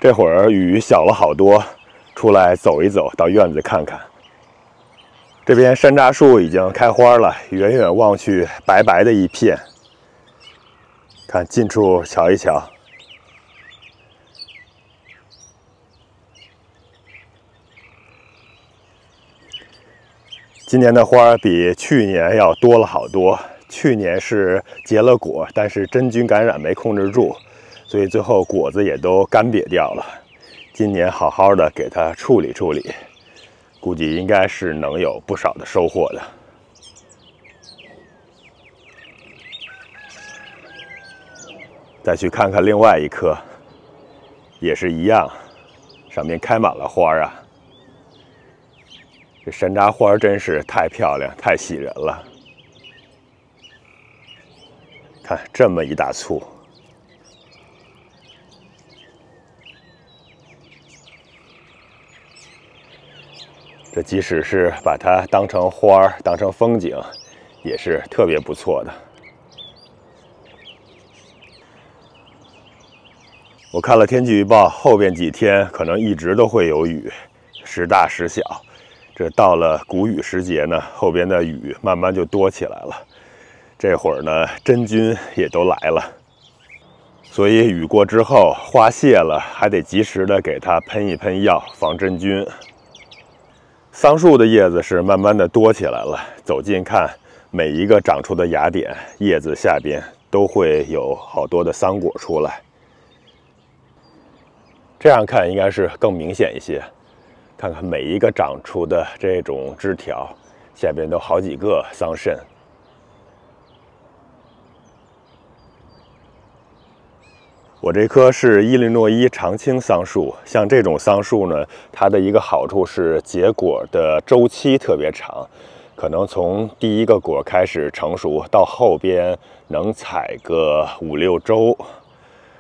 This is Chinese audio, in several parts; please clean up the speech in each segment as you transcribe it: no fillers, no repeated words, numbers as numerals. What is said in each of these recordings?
这会儿雨小了好多，出来走一走，到院子看看。这边山楂树已经开花了，远远望去白白的一片。看近处瞧一瞧，今年的花比去年要多了好多。去年是结了果，但是真菌感染没控制住，所以最后果子也都干瘪掉了。今年好好的给它处理处理，估计应该是能有不少的收获的。再去看看另外一棵，也是一样，上面开满了花啊。这山楂花真是太漂亮，太喜人了。看这么一大簇，这即使是把它当成花儿、当成风景，也是特别不错的。我看了天气预报，后边几天可能一直都会有雨，时大时小。这到了谷雨时节呢，后边的雨慢慢就多起来了。这会儿呢，真菌也都来了，所以雨过之后，花谢了，还得及时的给它喷一喷药，防真菌。桑树的叶子是慢慢的多起来了，走近看，每一个长出的芽点，叶子下边都会有好多的桑果出来。这样看应该是更明显一些。看看每一个长出的这种枝条，下边都好几个桑葚。我这棵是伊利诺伊长青桑树，像这种桑树呢，它的一个好处是结果的周期特别长，可能从第一个果开始成熟，到后边能采个5、6周。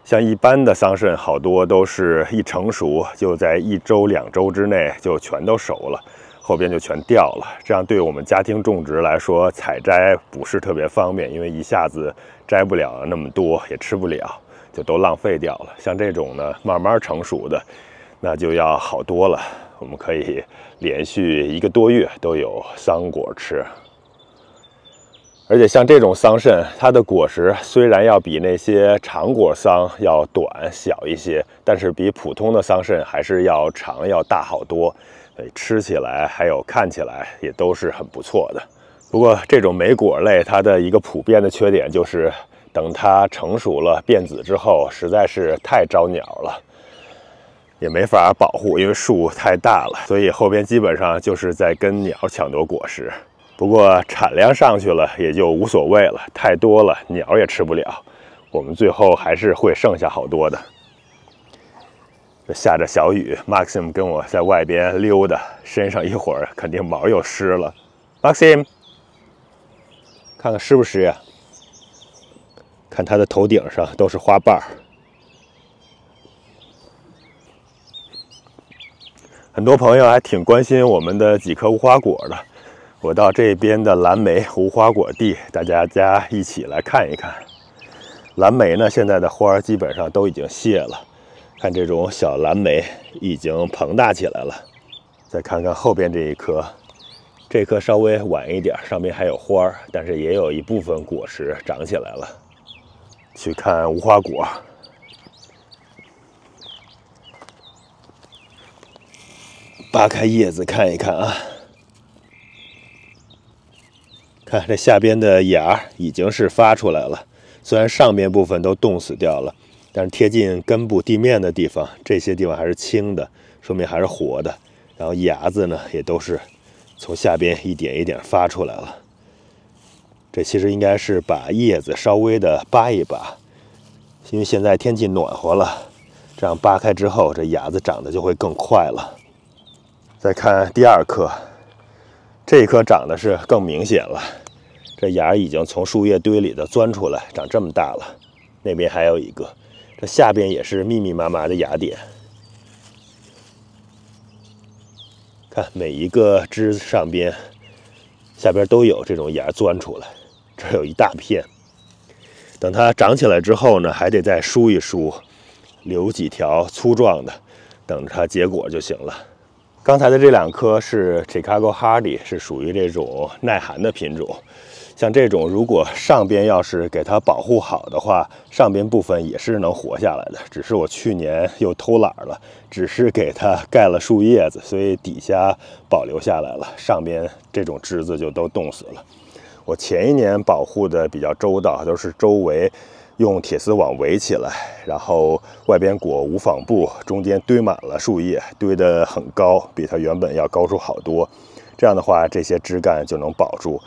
像一般的桑葚，好多都是一成熟就在1周、2周之内就全都熟了，后边就全掉了。这样对我们家庭种植来说，采摘不是特别方便，因为一下子摘不了那么多，也吃不了。就都浪费掉了。像这种呢，慢慢成熟的，那就要好多了。我们可以连续1个多月都有桑果吃。而且像这种桑葚，它的果实虽然要比那些长果桑要短小一些，但是比普通的桑葚还是要长要大好多。吃起来还有看起来也都是很不错的。不过这种莓果类，它的一个普遍的缺点就是，等它成熟了变紫之后，实在是太招鸟了，也没法保护，因为树太大了，所以后边基本上就是在跟鸟抢夺果实。不过产量上去了也就无所谓了，太多了鸟也吃不了，我们最后还是会剩下好多的。下着小雨 ，Maxim 跟我在外边溜达，身上一会儿肯定毛又湿了。Maxim， 看看湿不湿呀？看它的头顶上都是花瓣儿。很多朋友还挺关心我们的几棵无花果的。我到这边的蓝莓无花果地，大家一起来看一看。蓝莓呢，现在的花基本上都已经谢了。看这种小蓝莓已经膨大起来了。再看看后边这一棵，这棵稍微晚一点，上面还有花，但是也有一部分果实长起来了。去看无花果，扒开叶子看一看啊。看这下边的芽已经是发出来了，虽然上边部分都冻死掉了，但是贴近根部地面的地方，这些地方还是青的，说明还是活的。然后芽子呢，也都是从下边一点一点发出来了。这其实应该是把叶子稍微的扒一扒，因为现在天气暖和了，这样扒开之后，这芽子长得就会更快了。再看第二棵，这一棵长得是更明显了，这芽已经从树叶堆里头钻出来，长这么大了。那边还有一个，这下边也是密密麻麻的芽点。看每一个枝上边、下边都有这种芽钻出来，这有一大片。等它长起来之后呢，还得再梳一梳，留几条粗壮的，等着它结果就行了。刚才的这2棵是 Chicago Hardy， 是属于这种耐寒的品种。像这种，如果上边要是给它保护好的话，上边部分也是能活下来的。只是我去年又偷懒了，只是给它盖了树叶子，所以底下保留下来了，上边这种枝子就都冻死了。我前一年保护的比较周到，都是周围用铁丝网围起来，然后外边裹无纺布，中间堆满了树叶，堆得很高，比它原本要高出好多。这样的话，这些枝干就能保住。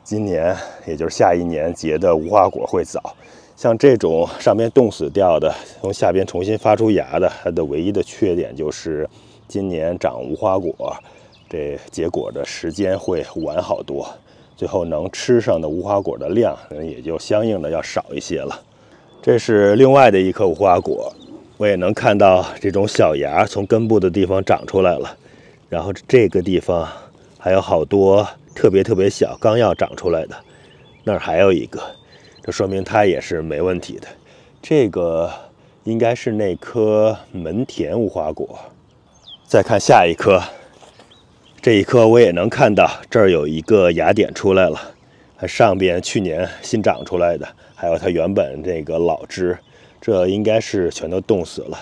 今年也就是下一年结的无花果会早。像这种上边冻死掉的，从下边重新发出芽的，它的唯一的缺点就是今年长无花果，这结果的时间会晚好多，最后能吃上的无花果的量也就相应的要少一些了。这是另外的一颗无花果，我也能看到这种小芽从根部的地方长出来了，然后这个地方还有好多特别小，刚要长出来的，那儿还有一个，这说明它也是没问题的。这个应该是那颗门田无花果。再看下一颗，这一颗我也能看到，这儿有一个芽点出来了，它上边去年新长出来的，还有它原本这个老枝，这应该是全都冻死了，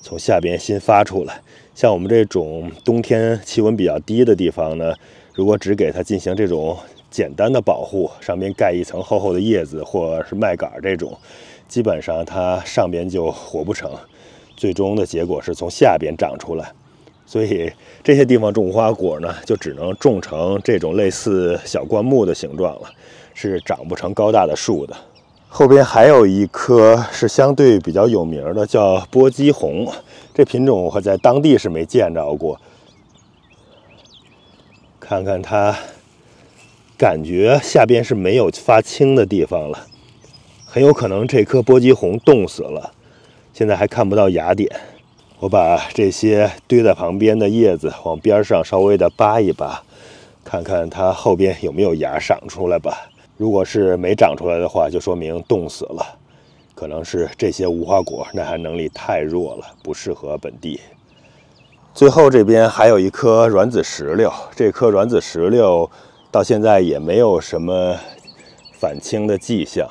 从下边新发出来。像我们这种冬天气温比较低的地方呢，如果只给它进行这种简单的保护，上边盖一层厚厚的叶子或者是麦秆这种，基本上它上边就活不成，最终的结果是从下边长出来。所以这些地方种无花果呢，就只能种成这种类似小灌木的形状了，是长不成高大的树的。后边还有一棵是相对比较有名的，叫波姬红。这品种我在当地是没见着过。看看它，感觉下边是没有发青的地方了，很有可能这棵波姬红冻死了，现在还看不到芽点。我把这些堆在旁边的叶子往边上稍微的扒一扒，看看它后边有没有芽长出来吧。如果是没长出来的话，就说明冻死了，可能是这些无花果耐寒能力太弱了，不适合本地。最后这边还有一颗软籽石榴，这颗软籽石榴到现在也没有什么返青的迹象，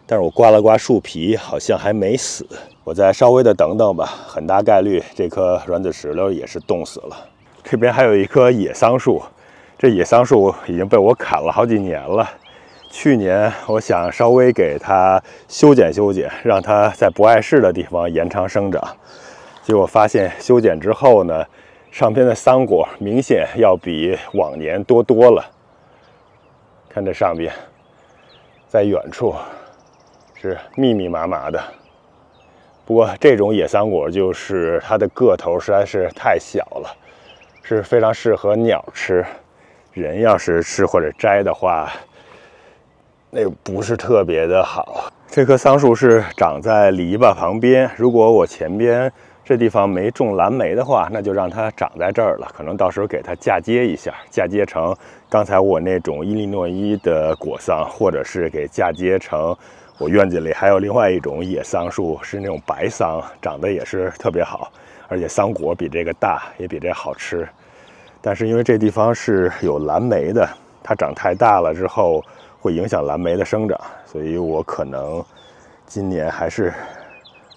但是我刮了刮树皮，好像还没死。我再稍微的等等吧，很大概率这颗软籽石榴也是冻死了。这边还有一棵野桑树，这野桑树已经被我砍了好几年了。去年我想稍微给它修剪修剪，让它在不碍事的地方延长生长，结果发现修剪之后呢，上边的桑果明显要比往年多了。看这上边，在远处是密密麻麻的。不过这种野桑果就是它的个头实在是太小了，是非常适合鸟吃。人要是吃或者摘的话，那不是特别的好。这棵桑树是长在篱笆旁边，如果我前边这地方没种蓝莓的话，那就让它长在这儿了。可能到时候给它嫁接一下，嫁接成刚才我那种伊利诺伊的果桑，或者是给嫁接成我院子里还有另外一种野桑树，是那种白桑，长得也是特别好，而且桑果比这个大，也比这好吃。但是因为这地方是有蓝莓的，它长太大了之后会影响蓝莓的生长，所以我可能今年还是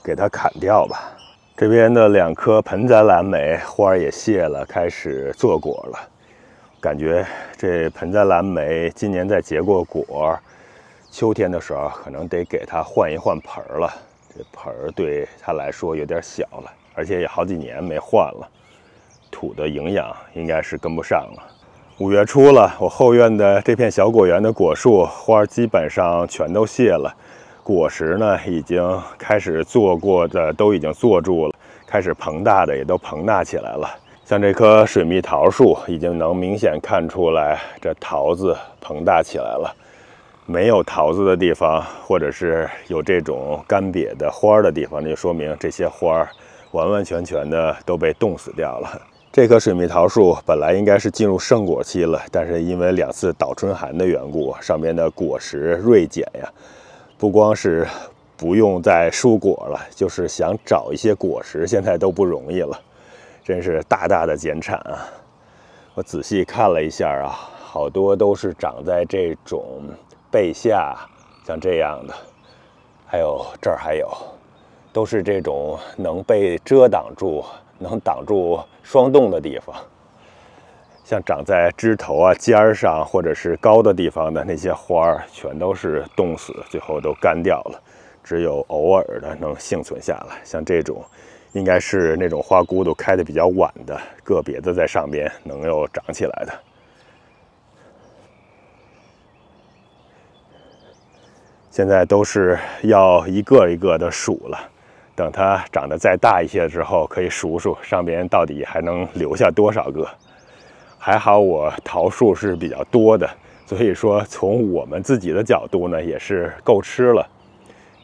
给它砍掉吧。这边的2颗盆栽蓝莓花也谢了，开始坐果了。感觉这盆栽蓝莓今年再结过果，秋天的时候可能得给它换一换盆了。这盆对它来说有点小了，而且也好几年没换了，土的营养应该是跟不上了。5月初了，我后院的这片小果园的果树花基本上全都谢了，果实呢已经开始做过的都已经做住了，开始膨大的也都膨大起来了。像这棵水蜜桃树已经能明显看出来，这桃子膨大起来了。没有桃子的地方，或者是有这种干瘪的花的地方，那就说明这些花完完全全的都被冻死掉了。这棵水蜜桃树本来应该是进入盛果期了，但是因为2次倒春寒的缘故，上面的果实锐减呀，不光是不用再蔬果了，就是想找一些果实，现在都不容易了，真是大大的减产啊！我仔细看了一下啊，好多都是长在这种背下，像这样的，还有这儿还有，都是这种能被遮挡住、能挡住霜冻的地方。像长在枝头啊、尖上或者是高的地方的那些花儿，全都是冻死，最后都干掉了。只有偶尔的能幸存下来，像这种，应该是那种花骨朵开的比较晚的，个别的在上边能又长起来的。现在都是要一个一个的数了，等它长得再大一些之后，可以数数上边到底还能留下多少个。还好我桃树是比较多的，所以说从我们自己的角度呢，也是够吃了。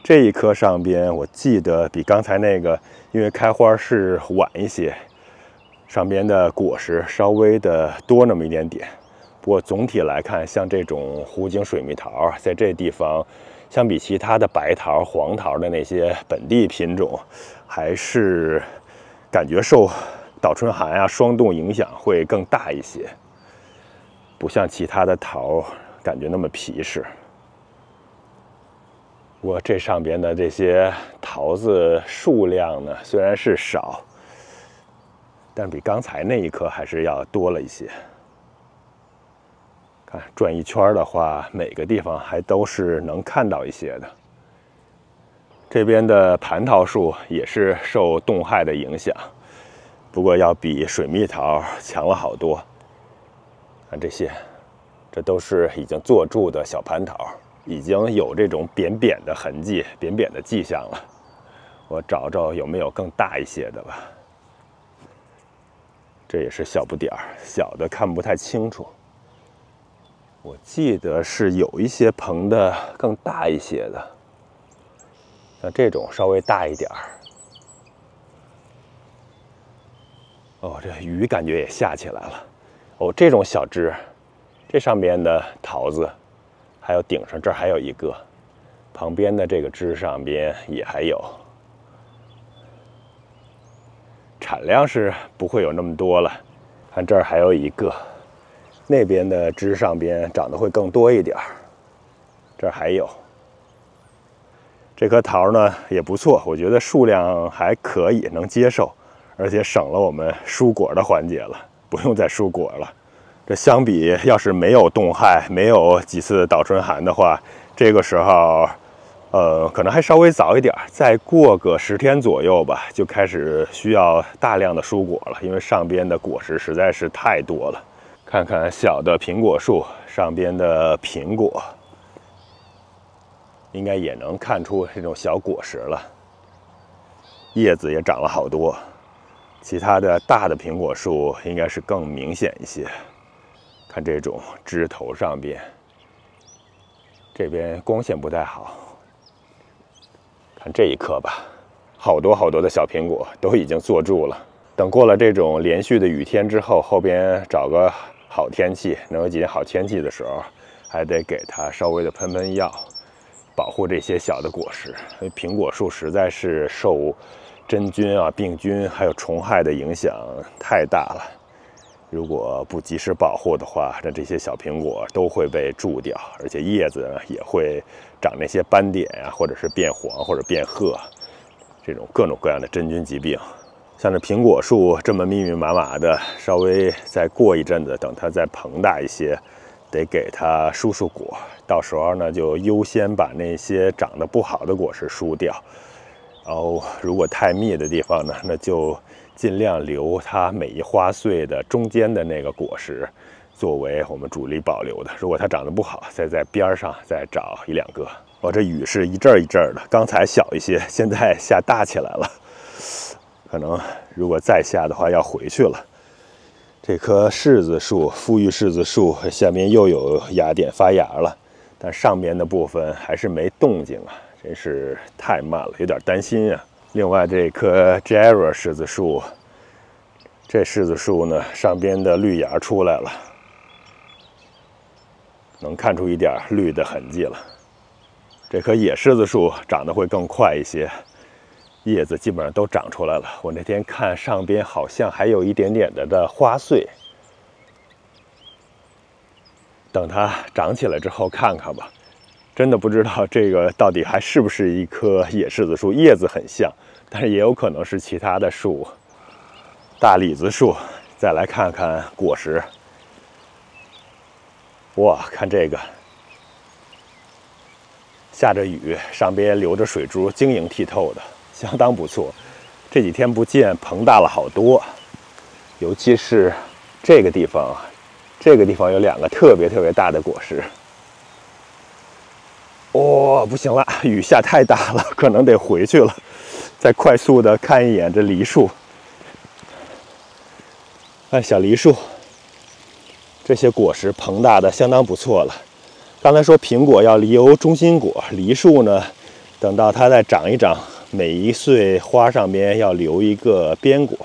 这一棵上边，我记得比刚才那个，因为开花是晚一些，上边的果实稍微的多那么一点点。不过总体来看，像这种湖景水蜜桃，在这地方，相比其他的白桃、黄桃的那些本地品种，还是感觉受倒春寒啊、霜冻影响会更大一些，不像其他的桃感觉那么皮实。不过这上边的这些桃子数量呢，虽然是少，但比刚才那一棵还是要多了一些。看转一圈的话，每个地方还都是能看到一些的。这边的蟠桃树也是受冻害的影响，不过要比水蜜桃强了好多。看这些，这都是已经坐住的小蟠桃。已经有这种扁扁的痕迹、扁扁的迹象了。我找找有没有更大一些的吧。这也是小不点儿，小的看不太清楚。我记得是有一些棚的更大一些的，像这种稍微大一点儿。哦，这雨感觉也下起来了。哦，这种小枝，这上边的桃子。还有顶上这儿还有一个，旁边的这个枝上边也还有，产量是不会有那么多了。看这儿还有一个，那边的枝上边长得会更多一点儿。这儿还有，这棵桃呢也不错，我觉得数量还可以，能接受，而且省了我们蔬果的环节了，不用再蔬果了。这相比要是没有冻害，没有几次倒春寒的话，这个时候，可能还稍微早一点，再过个10天左右吧，就开始需要大量的蔬果了，因为上边的果实实在是太多了。看看小的苹果树上边的苹果，应该也能看出这种小果实了，叶子也长了好多。其他的大的苹果树应该是更明显一些。看这种枝头上边，这边光线不太好。看这一棵吧，好多好多的小苹果都已经坐住了。等过了这种连续的雨天之后，后边找个好天气，能有几天好天气的时候，还得给它稍微的喷喷药，保护这些小的果实。因为苹果树实在是受真菌啊、病菌还有虫害的影响太大了。如果不及时保护的话，那这些小苹果都会被蛀掉，而且叶子也会长那些斑点呀，或者是变黄或者变褐，这种各种各样的真菌疾病。像这苹果树这么密密麻麻的，稍微再过一阵子，等它再膨大一些，得给它疏果。到时候呢，就优先把那些长得不好的果实疏掉。然后，如果太密的地方呢，那就尽量留它每一花穗的中间的那个果实，作为我们主力保留的。如果它长得不好，再在边上再找1、2个。哦，这雨是一阵一阵的，刚才小一些，现在下大起来了。可能如果再下的话，要回去了。这棵柿子树，富裕柿子树下面又有芽点发芽了，但上面的部分还是没动静啊。真是太慢了，有点担心啊。另外，这棵 Jera 柿子树，这柿子树呢，上边的绿芽出来了，能看出一点绿的痕迹了。这棵野柿子树长得会更快一些，叶子基本上都长出来了。我那天看上边好像还有一点点的花穗，等它长起来之后看看吧。真的不知道这个到底还是不是一棵野柿子树，叶子很像，但是也有可能是其他的树。大李子树，再来看看果实。哇，看这个，下着雨，上边流着水珠，晶莹剔透的，相当不错。这几天不见，膨大了好多，尤其是这个地方，这个地方有2个特别大的果实。哦，不行了，雨下太大了，可能得回去了。再快速的看一眼这梨树，哎，小梨树，这些果实膨大的相当不错了。刚才说苹果要留中心果，梨树呢，等到它再长一长，每一穗花上边要留一个边果。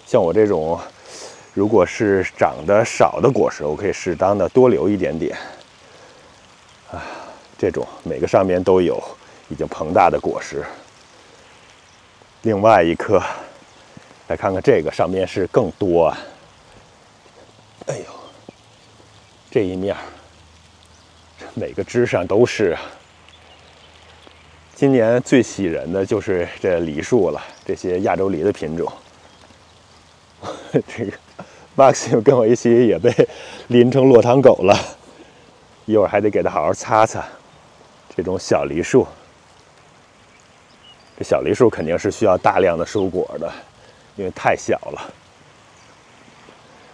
像我这种，如果是长得少的果实，我可以适当的多留一点点。啊，这种每个上面都有已经膨大的果实。另外一棵，来看看这个上面是更多啊。哎呦，这一面每个枝上都是。今年最喜人的就是这梨树了，这些亚洲梨的品种。这个 Maxim 跟我一起也被淋成落汤狗了，一会儿还得给它好好擦擦。这种小梨树，这小梨树肯定是需要大量的收果的，因为太小了。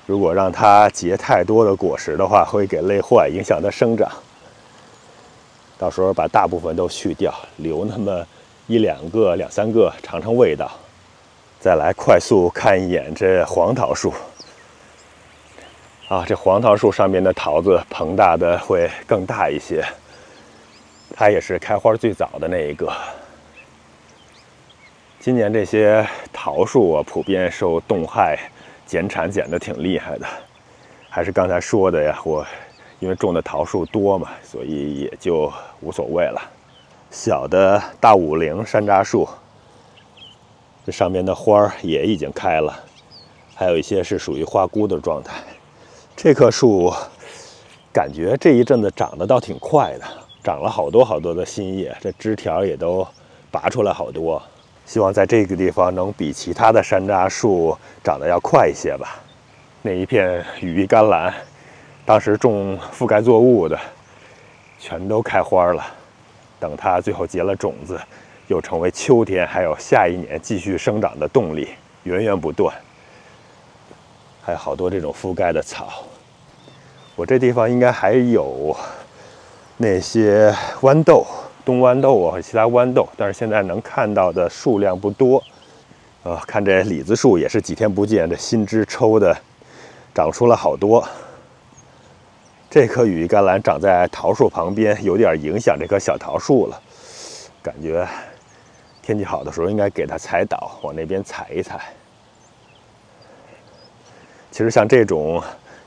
如果让它结太多的果实的话，会给累坏，影响它生长。到时候把大部分都去掉，留那么1、2个、2、3个，尝尝味道。再来快速看一眼这黄桃树。啊，这黄桃树上面的桃子膨大的会更大一些，它也是开花最早的那一个。今年这些桃树啊，普遍受冻害、减产减得挺厉害的。还是刚才说的呀，我因为种的桃树多嘛，所以也就无所谓了。小的大武陵山楂树，这上面的花儿也已经开了，还有一些是属于花骨的状态。这棵树感觉这一阵子长得倒挺快的，长了好多的新叶，这枝条也都拔出来好多。希望在这个地方能比其他的山楂树长得要快一些吧。那一片羽衣甘蓝，当时种覆盖作物的，全都开花了。等它最后结了种子，又成为秋天还有下一年继续生长的动力，源源不断。还有好多这种覆盖的草。我这地方应该还有那些豌豆。冬豌豆啊，和其他豌豆，但是现在能看到的数量不多。看这李子树也是几天不见，这新枝抽的长出了好多。这棵羽衣甘蓝长在桃树旁边，有点影响这棵小桃树了。感觉天气好的时候应该给它踩倒，往那边踩一踩。其实像这种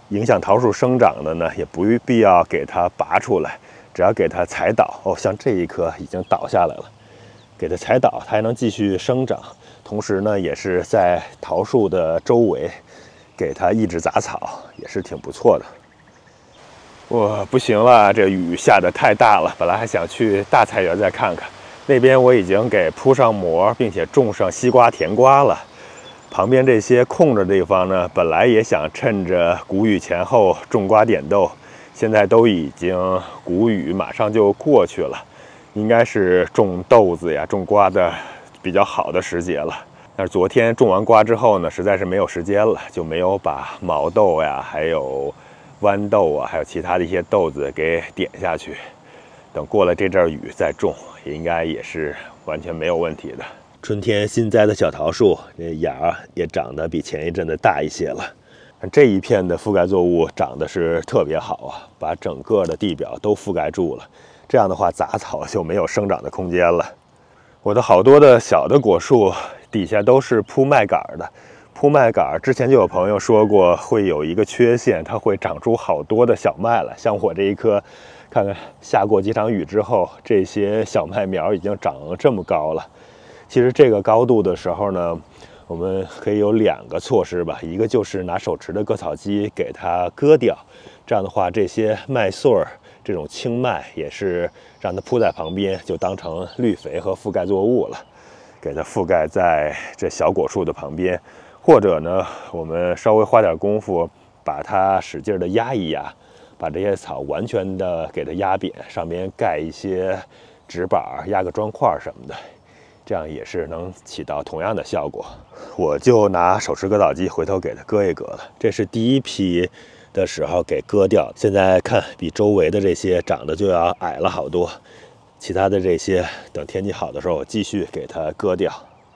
影响桃树生长的呢，也不必要给它拔出来。只要给它踩倒，哦，像这一棵已经倒下来了，给它踩倒，它还能继续生长。同时呢，也是在桃树的周围给它抑制杂草，也是挺不错的。我不行了，这雨下得太大了，本来还想去大菜园再看看，那边我已经给铺上膜，并且种上西瓜、甜瓜了。旁边这些空着的地方呢，本来也想趁着谷雨前后种瓜点豆。现在都已经谷雨马上就过去了，应该是种豆子呀、种瓜的比较好的时节了。但是昨天种完瓜之后呢，实在是没有时间了，就没有把毛豆呀、还有豌豆啊，还有其他的一些豆子给点下去。等过了这阵雨再种，应该也是完全没有问题的。春天新栽的小桃树，这芽也长得比前一阵子大一些了。这一片的覆盖作物长得是特别好啊，把整个的地表都覆盖住了。这样的话，杂草就没有生长的空间了。我的好多的小的果树底下都是铺麦秆的，铺麦秆之前就有朋友说过，会有一个缺陷，它会长出好多的小麦来。像我这一棵，看看下过几场雨之后，这些小麦苗已经长这么高了。其实这个高度的时候呢，我们可以有2个措施吧，一个就是拿手持的割草机给它割掉，这样的话，这些麦穗儿这种青麦也是让它铺在旁边，就当成绿肥和覆盖作物了，给它覆盖在这小果树的旁边。或者呢，我们稍微花点功夫，把它使劲的压一压，把这些草完全的给它压扁，上面盖一些纸板，压个砖块什么的，这样也是能起到同样的效果。我就拿手持割草机回头给它割一割了，这是第一批的时候给割掉，现在看比周围的这些长得就要矮了好多，其他的这些等天气好的时候，我继续给它割掉。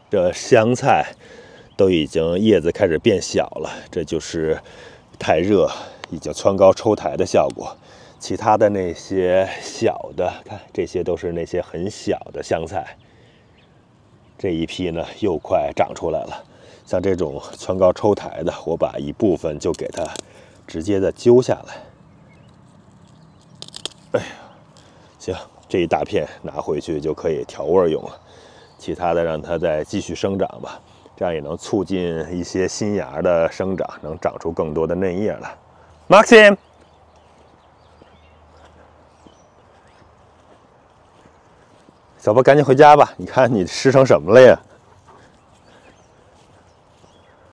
这香菜都已经叶子开始变小了，这就是太热已经蹿高抽苔的效果。其他的那些小的，看这些都是那些很小的香菜。这一批呢又快长出来了，像这种蹿高抽苔的，我把一部分就给它直接的揪下来。哎呀，行，这一大片拿回去就可以调味用了，其他的让它再继续生长吧。这样也能促进一些新芽的生长，能长出更多的嫩叶来。Maxim， 小波赶紧回家吧，你看你湿成什么了呀？